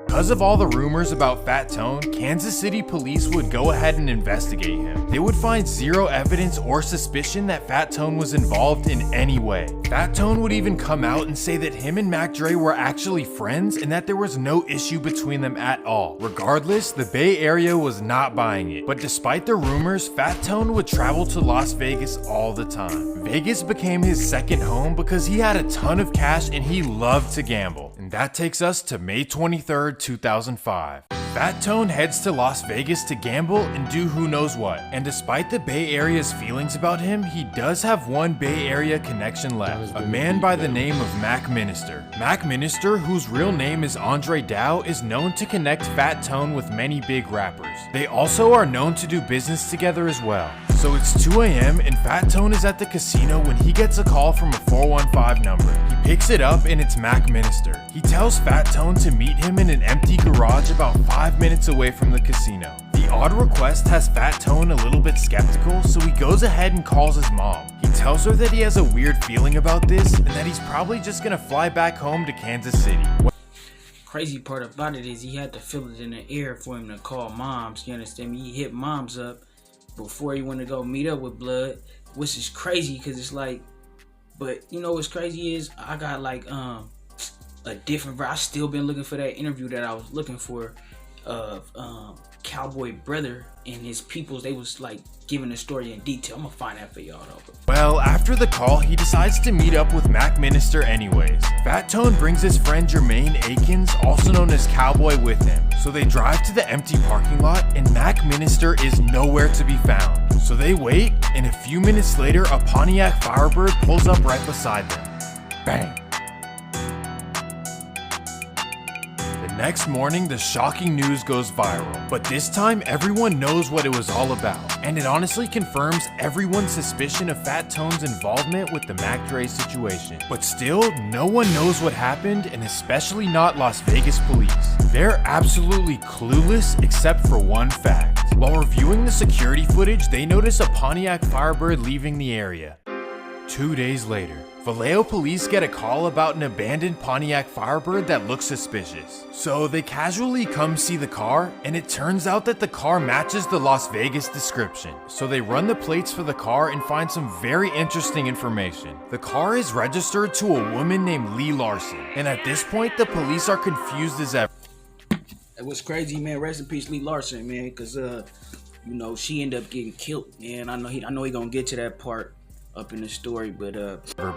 Because of all the rumors about Fat Tone, Kansas City police would go ahead and investigate him. They would find zero evidence or suspicion that Fat Tone was involved in any way. Fat Tone would even come out and say that him and Mac Dre were actually friends and that there was no issue between them at all. Regardless, the Bay Area was not buying it. But despite the rumors, Fat Tone would travel to Las Vegas all the time. Vegas became his second home because he had a ton of cash and he loved to gamble. And that takes us to May 23rd, 2005. Fat Tone heads to Las Vegas to gamble and do who knows what. And despite the Bay Area's feelings about him, he does have one Bay Area connection left. A man by the name of Mac Minister. Mac Minister, whose real name is Andre Dow, is known to connect Fat Tone with many big rappers. They also are known to do business together as well. So it's 2 a.m. and Fat Tone is at the casino when he gets a call from a 415 number. He picks it up and it's Mac Minister. He tells Fat Tone to meet him in an empty garage about 5 minutes away from the casino. The odd request has Fat Tone a little bit skeptical, so he goes ahead and calls his mom. He tells her that he has a weird feeling about this and that he's probably just gonna fly back home to Kansas City. Crazy part about it is he had to feel it in the air for him to call moms, you understand me? He hit moms up before he went to go meet up with Blood, which is crazy because it's like, but you know what's crazy is I got like a different, I still been looking for that interview that I was looking for of Cowboy Brother and his peoples. They was like giving the story in detail. I'm gonna find that for y'all though. Well, after the call, he decides to meet up with Mac Minister anyways. Fat Tone brings his friend Jermaine Akins, also known as Cowboy, with him. So they drive to the empty parking lot and Mac Minister is nowhere to be found. So they wait, and a few minutes later, a Pontiac Firebird pulls up right beside them. Bang! Next morning, the shocking news goes viral, but this time everyone knows what it was all about, and it honestly confirms everyone's suspicion of Fat Tone's involvement with the Mac Dre situation. But still, no one knows what happened, and especially not Las Vegas police. They're absolutely clueless except for one fact. While reviewing the security footage, they notice a Pontiac Firebird leaving the area. 2 days later, Vallejo police get a call about an abandoned Pontiac Firebird that looks suspicious. So they casually come see the car, and it turns out that the car matches the Las Vegas description. So they run the plates for the car and find some very interesting information. The car is registered to a woman named Lee Larson, and at this point the police are confused as ever. It was crazy, man. Rest in peace, Lee Larson, man, because you know, she ended up getting killed, man. I know he gonna get to that part up in the story, but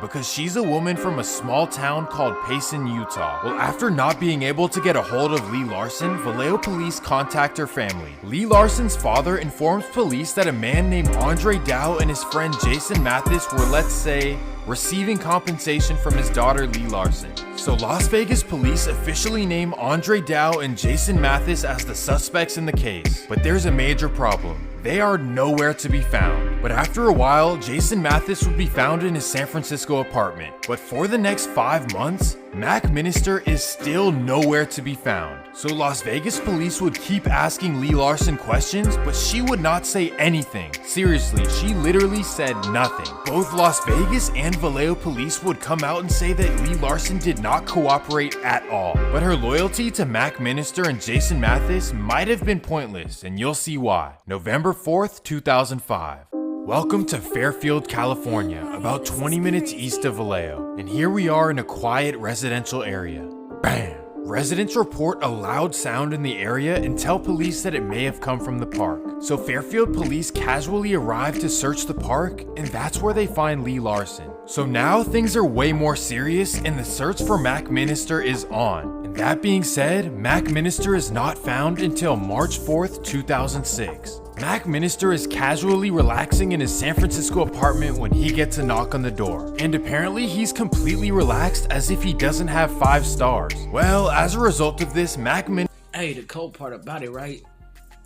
because she's a woman from a small town called Payson, Utah. Well, after not being able to get a hold of Lee Larson, Vallejo police contact her family. Lee Larson's father informs police that a man named Andre Dow and his friend Jason Mathis were, let's say, receiving compensation from his daughter Lee Larson. So Las Vegas police officially name Andre Dow and Jason Mathis as the suspects in the case. But there's a major problem. They are nowhere to be found. But after a while, Jason Mathis would be found in his San Francisco apartment. But for the next 5 months, Mac Minister is still nowhere to be found. So Las Vegas police would keep asking Lee Larson questions, but she would not say anything. Seriously, she literally said nothing. Both Las Vegas and Vallejo police would come out and say that Lee Larson did not cooperate at all. But her loyalty to Mac Minister and Jason Mathis might have been pointless, and you'll see why. November 4th, 2005. Welcome to Fairfield, California, about 20 minutes east of Vallejo. And here we are in a quiet residential area. Bam! Residents report a loud sound in the area and tell police that it may have come from the park. So Fairfield police casually arrive to search the park, and that's where they find Lee Larson. So now things are way more serious, and the search for Mac Minister is on. And that being said, Mac Minister is not found until March 4th, 2006. Mac Minister is casually relaxing in his San Francisco apartment when he gets a knock on the door. And apparently he's completely relaxed as if he doesn't have 5 stars. Well, as a result of this, Hey, the cold part about it, right,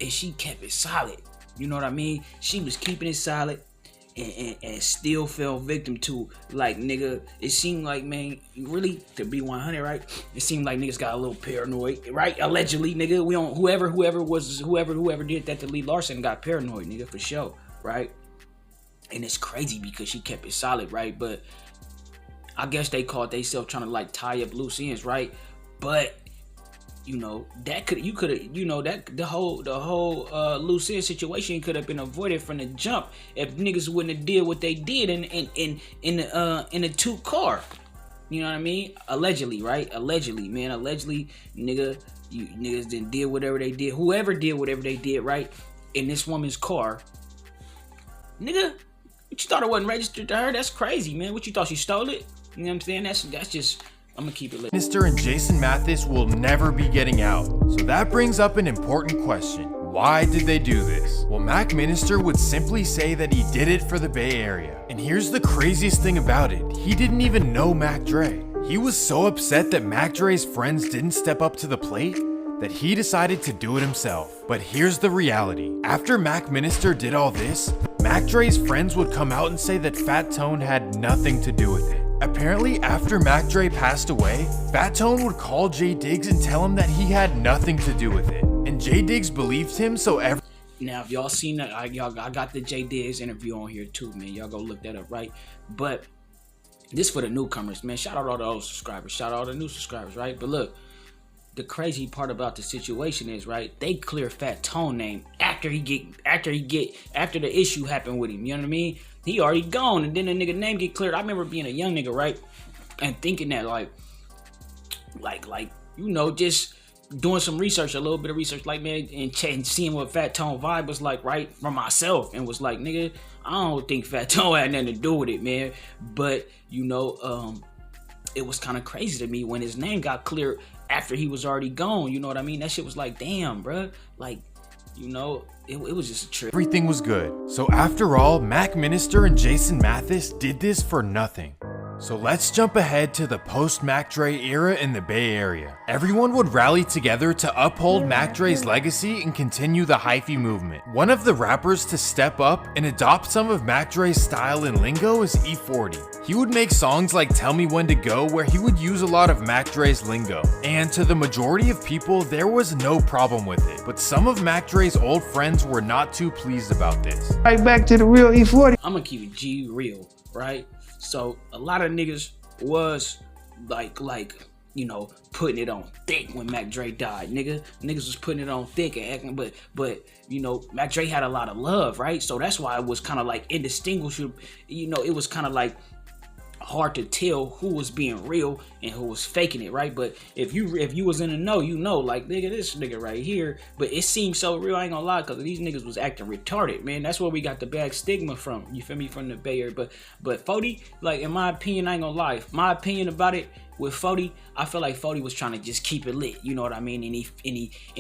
is she kept it solid. You know what I mean? She was keeping it solid and still fell victim to, like, nigga, it seemed like, man, really, to be 100, right? It seemed like niggas got a little paranoid, right? Allegedly, nigga, we don't, whoever did that to Lee Larson got paranoid, nigga, for sure, right? And it's crazy because she kept it solid, right? But I guess they caught themselves trying to like tie up loose ends, right? But you know, that the whole loose end situation could have been avoided from the jump if niggas wouldn't have did what they did in the two car. You know what I mean? Allegedly, right? Allegedly, man. Allegedly, niggas didn't did whatever they did. Whoever did whatever they did, right? In this woman's car. Nigga, what you thought it wasn't registered to her? That's crazy, man. What you thought she stole it? You know what I'm saying? That's just, I'm gonna keep it lit. Minister and Jason Mathis will never be getting out. So that brings up an important question. Why did they do this? Well, Mac Minister would simply say that he did it for the Bay Area. And here's the craziest thing about it. He didn't even know Mac Dre. He was so upset that Mac Dre's friends didn't step up to the plate that he decided to do it himself. But here's the reality. After Mac Minister did all this, Mac Dre's friends would come out and say that Fat Tone had nothing to do with it. Apparently, after Mac Dre passed away, Fat Tone would call Jay Diggs and tell him that he had nothing to do with it. And Jay Diggs believed him, so now, if y'all seen that, I got the Jay Diggs interview on here too, man. Y'all go look that up, right? But this for the newcomers, man. Shout out all the old subscribers. Shout out all the new subscribers, right? But look, the crazy part about the situation is, right, they clear Fat Tone name after the issue happened with him. You know what I mean? He already gone, and then the nigga name get cleared. I remember being a young nigga, right, and thinking that like you know, just doing some research, a little bit of research, like, man, and seeing what Fat Tone vibe was like, right, for myself, and was like, nigga, I don't think Fat Tone had nothing to do with it, man. But you know, it was kind of crazy to me when his name got cleared after he was already gone. You know what I mean? That shit was like, damn, bruh. Like, you know, it was just a trip. Everything was good. So after all, Mac Minister and Jason Mathis did this for nothing. So let's jump ahead to the post-Mac Dre era in the Bay Area. Everyone would rally together to uphold Mac Dre's legacy and continue the hyphy movement. One of the rappers to step up and adopt some of Mac Dre's style and lingo is E40. He would make songs like Tell Me When to Go where he would use a lot of Mac Dre's lingo. And to the majority of people, there was no problem with it. But some of Mac Dre's old friends were not too pleased about this. Right back to the real E40. I'm gonna keep it G real, right? So a lot of niggas was like, you know, putting it on thick when Mac Dre died. Niggas was putting it on thick and acting, but you know, Mac Dre had a lot of love, right? So that's why it was kind of like indistinguishable. You know, it was kind of like hard to tell who was being real and who was faking it, right? But if you was in the know, you know, like, nigga, this nigga right here. But it seemed so real, I ain't gonna lie, because these niggas was acting retarded, man. That's where we got the bad stigma from, you feel me, from the Bay Area. But 40, like, in my opinion, I ain't gonna lie, my opinion about it with 40, I feel like 40 was trying to just keep it lit, you know what I mean? And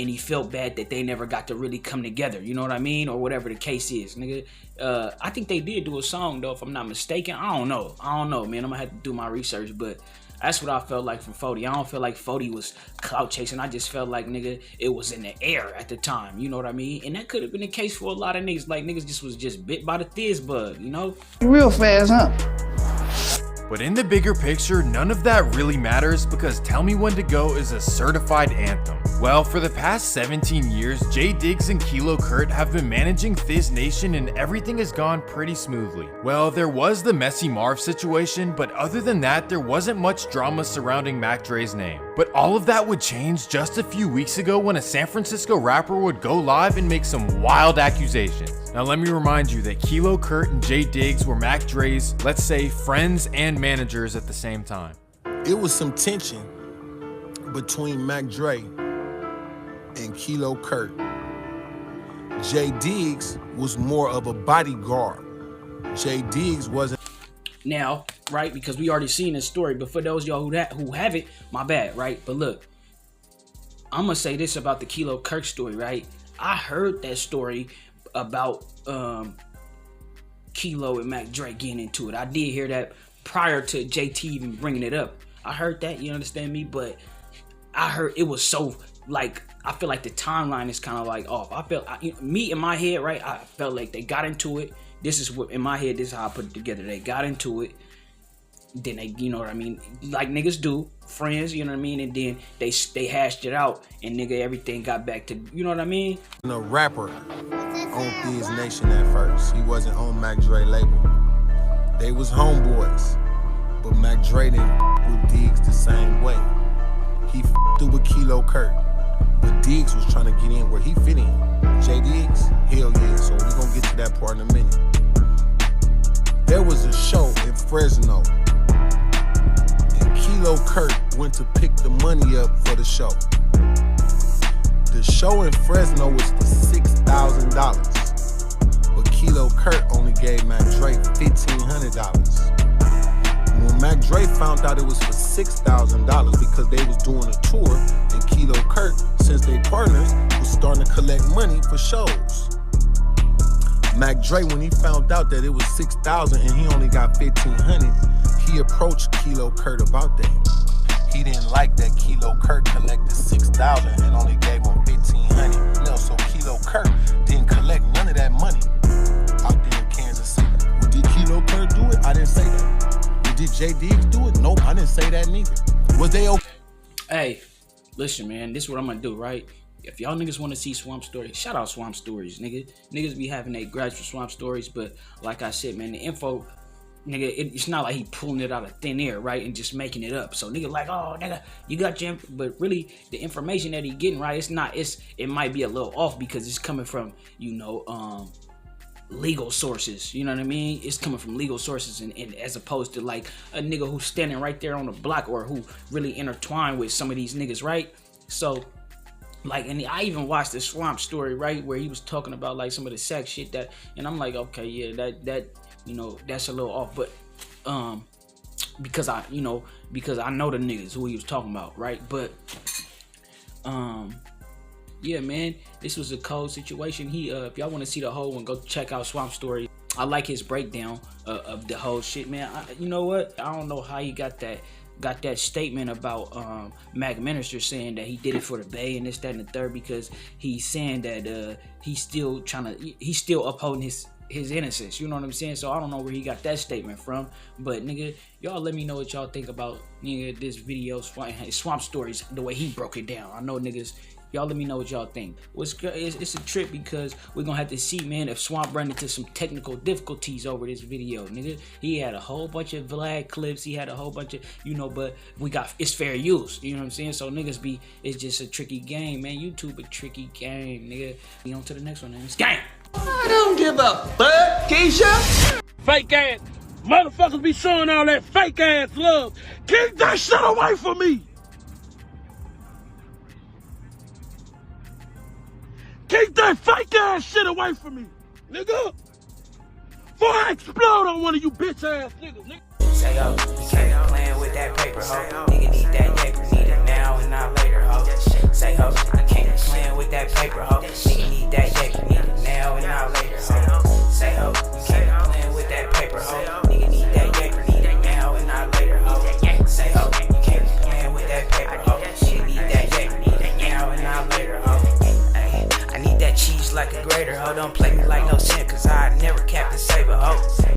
he felt bad that they never got to really come together, you know what I mean? Or whatever the case is, nigga. I think they did do a song though, if I'm not mistaken. I don't know, man. I'm gonna have to do my research, but that's what I felt like from 40. I don't feel like 40 was clout chasing. I just felt like, nigga, it was in the air at the time, you know what I mean? And that could have been the case for a lot of niggas. Like, niggas just was just bit by the fizz bug, you know? Real fast, huh? But in the bigger picture, none of that really matters because Tell Me When to Go is a certified anthem. Well, for the past 17 years, Jay Diggs and Kilo Kurt have been managing Fizz Nation and everything has gone pretty smoothly. Well, there was the Messy Marv situation, but other than that, there wasn't much drama surrounding Mac Dre's name. But all of that would change just a few weeks ago when a San Francisco rapper would go live and make some wild accusations. Now let me remind you that Kilo Kurt and Jay Diggs were Mac Dre's, let's say, friends and managers at the same time. It was some tension between Mac Dre and Kilo Kurt. Jay Diggs was more of a bodyguard. Jay Diggs wasn't. Now, right, because we already seen this story, but for those of y'all who haven't, my bad, right? But look, I'm gonna say this about the Kilo Kurt story, right? I heard that story about Kilo and Mac Dre getting into it. I did hear that prior to JT even bringing it up. I heard that, you understand me? But I heard it was so, like, I feel like the timeline is kind of like off. I felt, me in my head, right, I felt like they got into it. This is what, in my head, this is how I put it together. They got into it. Then they, you know what I mean? Like niggas do, friends, you know what I mean? And then they hashed it out and nigga, everything got back to, you know what I mean? A rapper on Fizz Nation at first. He wasn't on Mac Dre label. They was homeboys. But Mac Dre didn't with Diggs the same way. He through with Kilo Kurt, but Diggs was trying to get in where he fit in. J Diggs, hell yeah. So we gonna get to that part in a minute. There was a show in Fresno, and Kilo Kurt went to pick the money up for the show. The show in Fresno was for $6,000, but Kilo Kurt only gave Mac Dre $1,500. When Mac Dre found out it was for $6,000 because they was doing a tour, and Kilo Kurt, since they partners, was starting to collect money for shows. Mac Dre, when he found out that it was $6,000 and he only got $1,500, he approached Kilo Kurt about that. He didn't like that Kilo Kurt collected $6,000 and only gave him $1,500. You know, so Kilo Kurt didn't collect none of that money out there in Kansas City. Well, did Kilo Kurt do it? I didn't say that. Well, did J Diggs do it? Nope, I didn't say that neither. Was they okay? Hey, listen, man, this is what I'm gonna do, right? If y'all niggas want to see Swamp Stories, shout out Swamp Stories, nigga. Niggas be having their grudge for Swamp Stories, but like I said, man, the info, nigga, it's not like he pulling it out of thin air, right, and just making it up. So nigga like, oh, nigga, you got your, but really the information that he getting, right, it might be a little off because it's coming from, legal sources, you know what I mean? It's coming from legal sources, and as opposed to like a nigga who's standing right there on the block or who really intertwined with some of these niggas, right? So like, and I even watched the Swamp Story, right, where he was talking about like some of the sex shit that, and I'm like, okay, yeah, that that's a little off, but because I know the niggas who he was talking about, right? But yeah, man, this was a cold situation. He if y'all want to see the whole one, go check out Swamp Story. I like his breakdown of the whole shit, man. You know what? I don't know how he got that statement about Mac Minister saying that he did it for the Bay and this, that, and the third, because he's saying that he's still upholding his innocence, you know what I'm saying? So I don't know where he got that statement from, but nigga, y'all let me know what y'all think about, nigga, this video, Swamp Stories, the way he broke it down. I know niggas, y'all let me know what y'all think. It's a trip because we're gonna have to see, man, if Swamp ran into some technical difficulties over this video, nigga. He had a whole bunch of Vlad clips, he had a whole bunch of, but it's fair use, you know what I'm saying? So niggas it's just a tricky game, man. YouTube a tricky game, nigga. We on to the next one, man. It's game. I don't give a fuck, Keisha. Fake ass motherfuckers be showing all that fake ass love. Keep that shit away from me. Keep that fake ass shit away from me, nigga. Before I explode on one of you bitch ass niggas, Say ho, you can't playing with that paper, ho. Nigga need that paper, need it now and not later, ho. Say ho, you can't playing with that paper, ho. Nigga need that paper, need it now and not later, ho. Say ho, you can't playing with that paper, ho. Nigga need that paper, need it now and not later, ho. Say ho, you can't playing with that paper, ho. Nigga need that paper, need it now and not later, ho. I need that cheese like a grater, ho. Don't play me like no sin, cause I never capped and save a ho.